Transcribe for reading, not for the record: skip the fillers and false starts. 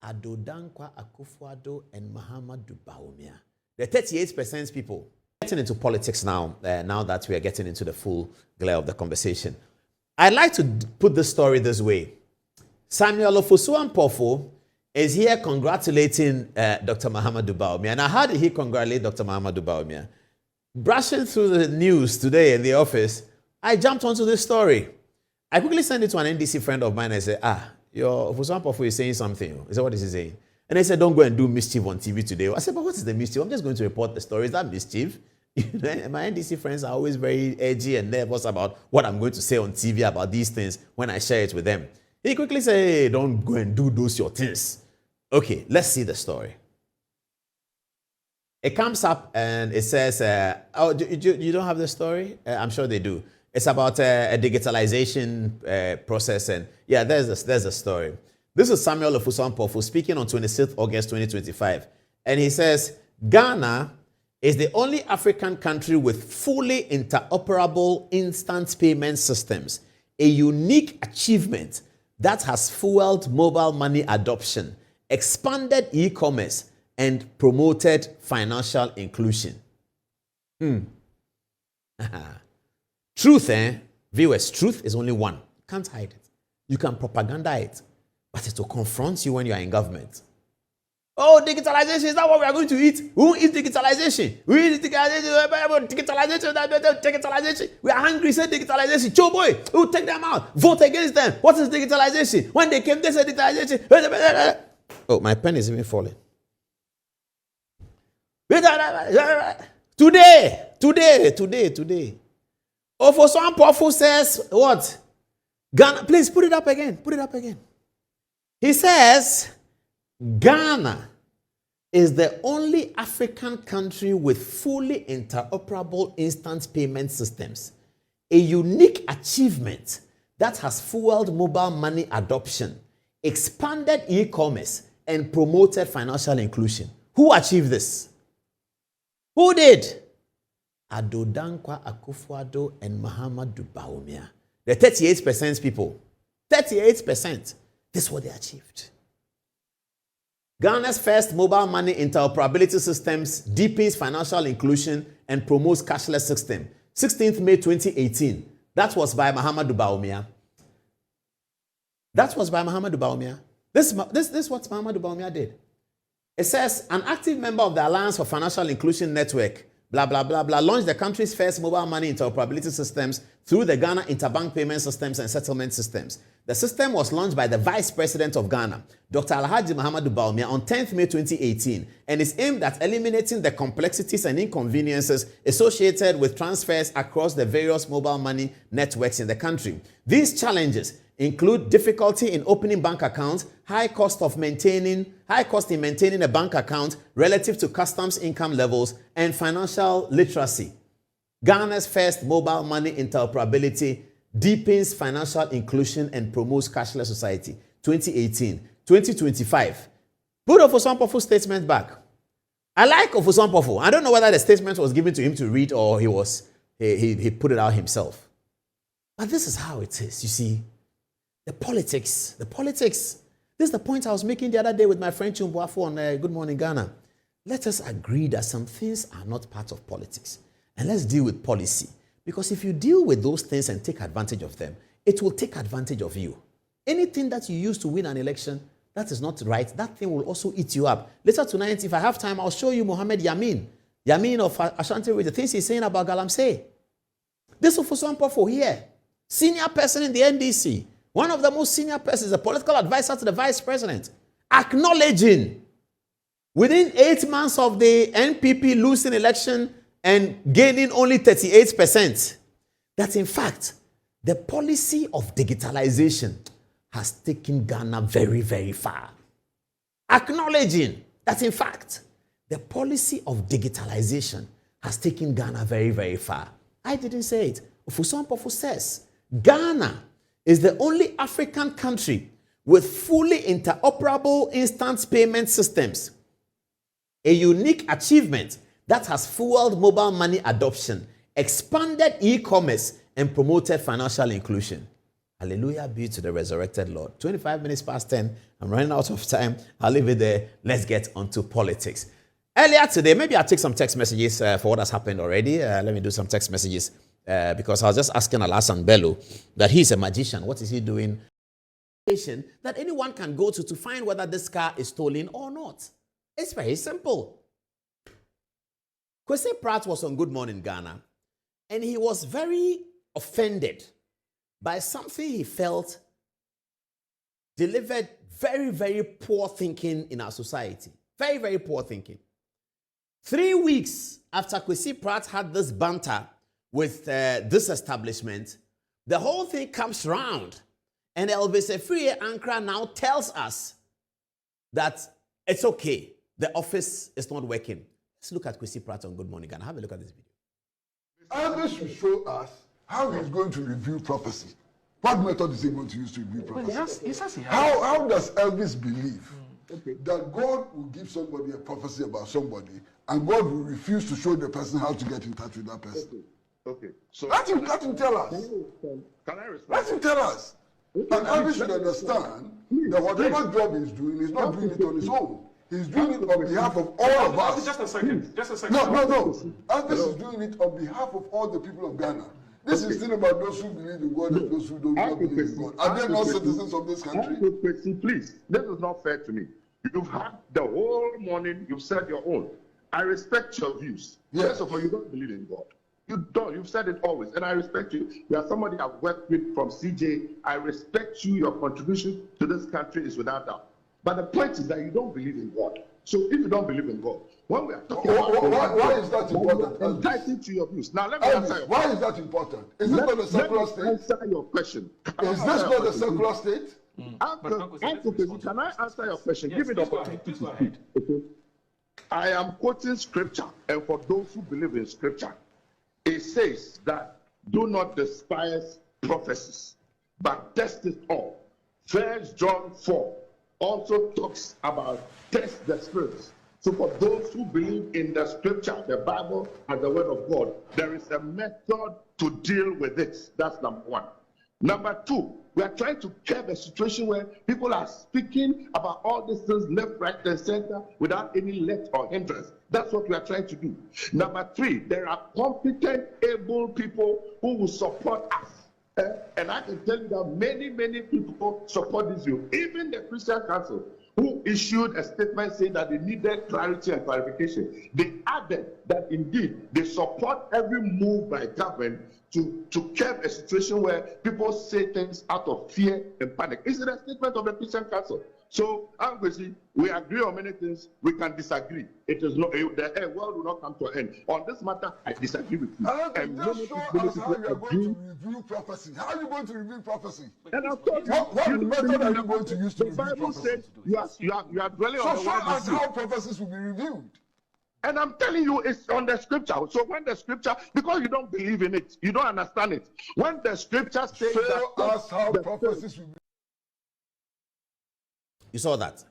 Adodankwa Akufo-Addo and Mahamudu Bawumia. The 38% people getting into politics now, now that we are getting into the full glare of the conversation. I'd like to put the story this way. Samuel Ofosu-Ampofo is here congratulating Dr. Mahamudu Bawumia. Now, how did he congratulate Dr. Mahamudu Bawumia? Brushing through the news today in the office, I jumped onto this story. I quickly sent it to an NDC friend of mine and said, your Ofosu-Ampofo is saying something. He said, what is he saying? And they said, don't go and do mischief on TV today. I said, but what is the mischief? I'm just going to report the story. Is that mischief? My NDC friends are always very edgy and nervous about what I'm going to say on TV about these things when I share it with them. He quickly said, hey, don't go and do those your things. Okay, let's see the story. It comes up and it says, you don't have the story? I'm sure they do. It's about a digitalization process. And yeah, there's a story. This is Samuel Ofosu-Ampofo speaking on 26th August 2025. And he says, Ghana is the only African country with fully interoperable instant payment systems, a unique achievement that has fueled mobile money adoption, expanded e-commerce, and promoted financial inclusion. Truth, viewers, truth is only one. You can't hide it. You can propaganda it, but it will confront you when you are in government. Oh, digitalization, is that what we are going to eat? Who eats digitalization? We eat digitalization. We are hungry, say digitalization. Cho boy, who take them out? Vote against them. What is digitalization? When they came, they said digitalization. Oh, my pen is even falling. Today. Ofosu-Ampofo says what? Ghana, please put it up again. He says, Ghana is the only African country with fully interoperable instant payment systems, a unique achievement that has fueled mobile money adoption, expanded e-commerce, and promoted financial inclusion. Who achieved this? Who did? Adodankwa Akufo-Addo and Mahamudu Bawumia. The 38% people, 38%, this is what they achieved. Ghana's first mobile money interoperability systems deepens financial inclusion and promotes cashless system. 16th May 2018. That was by Mahamudu Bawumia. This is what Mahamudu Bawumia did. It says, an active member of the Alliance for Financial Inclusion Network, blah, blah, blah, blah, launched the country's first mobile money interoperability systems through the Ghana Interbank Payment Systems and Settlement Systems. The system was launched by the Vice President of Ghana, Dr. Alhaji Mahamudu Bawumia, on 10th May 2018 and is aimed at eliminating the complexities and inconveniences associated with transfers across the various mobile money networks in the country. These challenges include difficulty in opening bank accounts, high cost in maintaining a bank account relative to customs income levels, and financial literacy. Ghana's first mobile money interoperability deepens financial inclusion and promotes cashless society. 2018. 2025. Put Ofosu-Ampofo statement back. I like Ofosu-Ampofo. I don't know whether the statement was given to him to read or he put it out himself. But this is how it is, you see. The politics. This is the point I was making the other day with my friend Chumbuafo on Good Morning Ghana. Let us agree that some things are not part of politics. And let's deal with policy. Because if you deal with those things and take advantage of them, it will take advantage of you. Anything that you use to win an election, that is not right. That thing will also eat you up. Later tonight, if I have time, I'll show you Mohammed Yamin of Ashanti Ridge, the things he's saying about Galamsey. This Ofosu-Ampofo here, senior person in the NDC, one of the most senior persons, a political advisor to the vice president, acknowledging within 8 months of the NPP losing election and gaining only 38%, that in fact, the policy of digitalization has taken Ghana very, very far. Acknowledging that in fact, the policy of digitalization has taken Ghana very, very far. I didn't say it. Ofosu-Ampofo says, Ghana is the only African country with fully interoperable instant payment systems, a unique achievement that has fueled mobile money adoption, expanded e-commerce, and promoted financial inclusion. Hallelujah be to the resurrected Lord. 25 minutes past 10. I'm running out of time. I'll leave it there. Let's get onto politics. Earlier today, maybe I'll take some text messages for what has happened already. Let me do some text messages because I was just asking Alasan Bello that he's a magician. What is he doing? That anyone can go to find whether this car is stolen or not. It's very simple. Kwesi Pratt was on Good Morning Ghana, and he was very offended by something he felt delivered very, very poor thinking in our society. Very, very poor thinking. 3 weeks after Kwesi Pratt had this banter with this establishment, the whole thing comes round. And Elvis Efrie Ankra now tells us that it's okay. The office is not working. Let's look at Kwesi Pratt on Good Morning Ghana. Have a look at this video. Elvis should show us how he's going to review prophecy. What method is he going to use to review prophecy? How does Elvis believe that God will give somebody a prophecy about somebody and God will refuse to show the person how to get in touch with that person? Okay. So let him tell us. Can I respond? Let him tell us. And Elvis should understand that whatever job he's doing, he's not doing it on his own. He's doing it on behalf of all of us. Just a second. No. Elvis is doing it on behalf of all the people of Ghana. This is still about those who believe in God and those who don't believe in God. Are they not citizens of this country? Please, this is not fair to me. You've had the whole morning, you've said your own. I respect your views. Yes. First of all, you don't believe in God. You don't. You've said it always. And I respect you. You are somebody I've worked with from CJ. I respect you. Your contribution to this country is without doubt. But the point is that you don't believe in God. So if you don't believe in God, when we are talking about why is that important? Entitled to your views. Now let me answer your question. Why is that important? Is this not a secular state? Answer your question. Is this not a secular state? Uncle, can I answer your question? Yes, give me the opportunity to speak. Okay. I am quoting scripture, and for those who believe in scripture, it says that do not despise prophecies, but test it all. 1 John 4 also talks about test the spirits. So for those who believe in the scripture, the Bible, and the word of God, there is a method to deal with it. That's number one. Number two, we are trying to curb a situation where people are speaking about all these things left, right, and center without any let or hindrance. That's what we are trying to do. Number three, there are competent, able people who will support us. And I can tell you that many people support this view. Even the Christian Council, who issued a statement saying that they needed clarity and clarification, they added that indeed they support every move by government to curb a situation where people say things out of fear and panic. It's a statement of the Christian Council. So, obviously, we agree on many things. We can disagree. It is not the world will not come to an end. On this matter, I disagree with you. And just show us how you are going to review prophecy. How are you going to review prophecy? And I've told you, what method are you going to use to review prophecy? The Bible said you are dwelling on the word. So show us how word. prophecies will be reviewed. And I'm telling you, it's on the scripture. So when the scripture, because you don't believe in it, you don't understand it. When the scripture says show us how prophecies will be. You saw that.